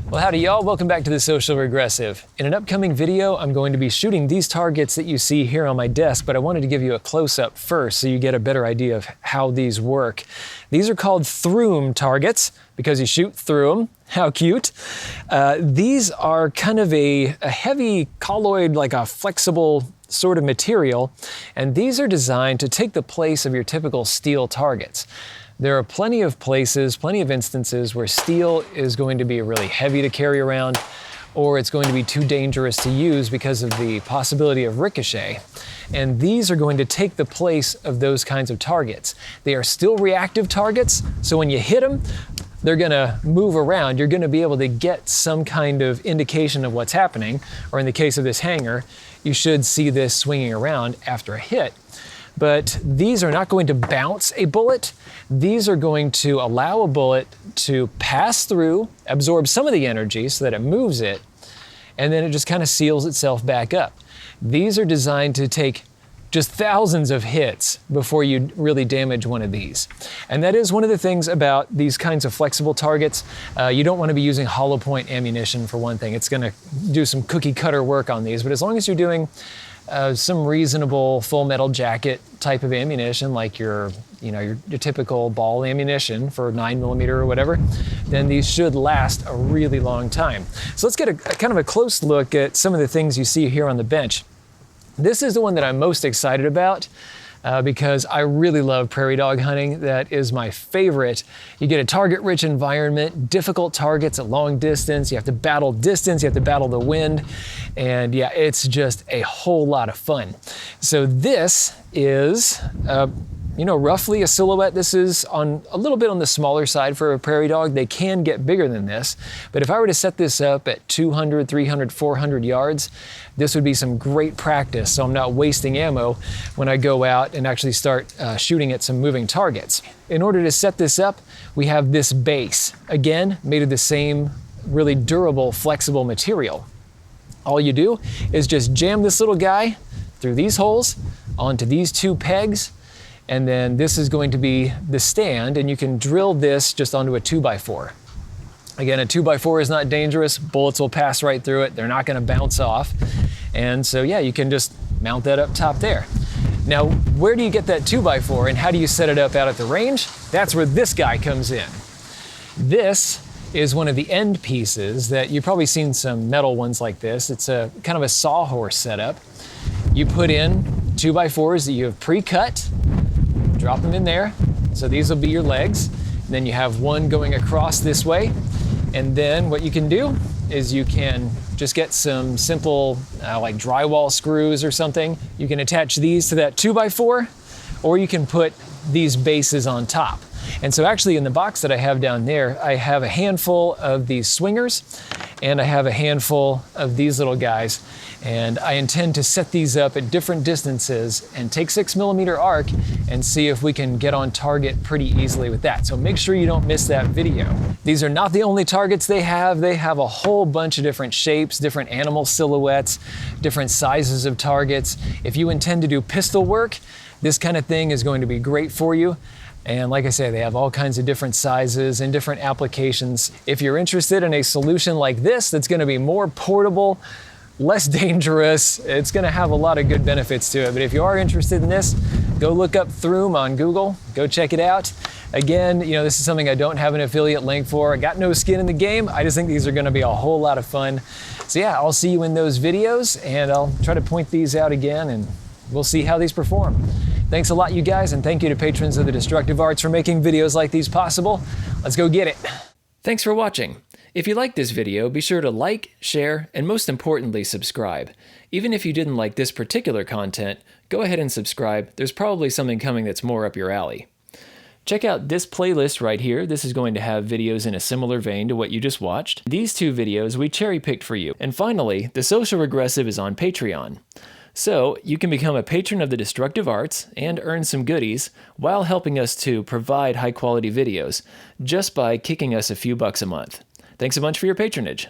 Well, howdy y'all, welcome back to The Social Regressive. In an upcoming video, I'm going to be shooting these targets that you see here on my desk, but I wanted to give you a close-up first so you get a better idea of how these work. These are called through 'em targets because you shoot through them. How cute. These are kind of a heavy colloid, like a flexible sort of material, and these are designed to take the place of your typical steel targets. There are plenty of places, plenty of instances where steel is going to be really heavy to carry around, or it's going to be too dangerous to use because of the possibility of ricochet. And these are going to take the place of those kinds of targets. They are still reactive targets, so when you hit them, they're gonna move around. You're gonna be able to get some kind of indication of what's happening, or in the case of this hanger, you should see this swinging around after a hit. But these are not going to bounce a bullet. These are going to allow a bullet to pass through, absorb some of the energy so that it moves it, and then it just kind of seals itself back up. These are designed to take just thousands of hits before you really damage one of these. And that is one of the things about these kinds of flexible targets. You don't want to be using hollow point ammunition for one thing. It's going to do some cookie cutter work on these, but as long as you're doing some reasonable full metal jacket type of ammunition, like your typical ball ammunition for 9mm or whatever, then these should last a really long time. So let's get a kind of a close look at some of the things you see here on the bench. This is the one that I'm most excited about because I really love prairie dog hunting. That is my favorite. You get a target-rich environment, difficult targets at long distance. You have to battle distance, you have to battle the wind, and yeah, it's just a whole lot of fun. So this is roughly a silhouette. This is on a little bit on the smaller side for a prairie dog. They can get bigger than this, but if I were to set this up at 200, 300, 400 yards, this would be some great practice, so I'm not wasting ammo when I go out and actually start shooting at some moving targets. In order to set this up, we have this base, again, made of the same really durable, flexible material. All you do is just jam this little guy through these holes onto these two pegs, and then this is going to be the stand, and you can drill this just onto a 2x4. Again, a 2x4 is not dangerous. Bullets will pass right through it. They're not gonna bounce off. And so yeah, you can just mount that up top there. Now, where do you get that 2x4 and how do you set it up out at the range? That's where this guy comes in. This is one of the end pieces that you've probably seen some metal ones like this. It's a kind of a sawhorse setup. You put in 2x4s that you have pre-cut, drop them in there. So these will be your legs. And then you have one going across this way. And then what you can do is you can just get some simple like drywall screws or something. You can attach these to that 2x4, or you can put these bases on top. And so actually in the box that I have down there, I have a handful of these swingers and I have a handful of these little guys. And I intend to set these up at different distances and take 6mm arc and see if we can get on target pretty easily with that. So make sure you don't miss that video. These are not the only targets they have. They have a whole bunch of different shapes, different animal silhouettes, different sizes of targets. If you intend to do pistol work, this kind of thing is going to be great for you. And like I say, they have all kinds of different sizes and different applications. If you're interested in a solution like this that's going to be more portable, less dangerous, it's going to have a lot of good benefits to it. But if you are interested in this, go look up through 'em on Google. Go check it out. Again, this is something I don't have an affiliate link for. I got no skin in the game. I just think these are going to be a whole lot of fun. So yeah, I'll see you in those videos, and I'll try to point these out again, and we'll see how these perform. Thanks a lot, you guys, and thank you to patrons of the Destructive Arts for making videos like these possible. Let's go get it. Thanks for watching. If you liked this video, be sure to like, share, and most importantly, subscribe. Even if you didn't like this particular content, go ahead and subscribe. There's probably something coming that's more up your alley. Check out this playlist right here. This is going to have videos in a similar vein to what you just watched. These two videos we cherry-picked for you. And finally, The Social Regressive is on Patreon. So you can become a patron of the Destructive Arts and earn some goodies while helping us to provide high-quality videos just by kicking us a few bucks a month. Thanks a bunch for your patronage.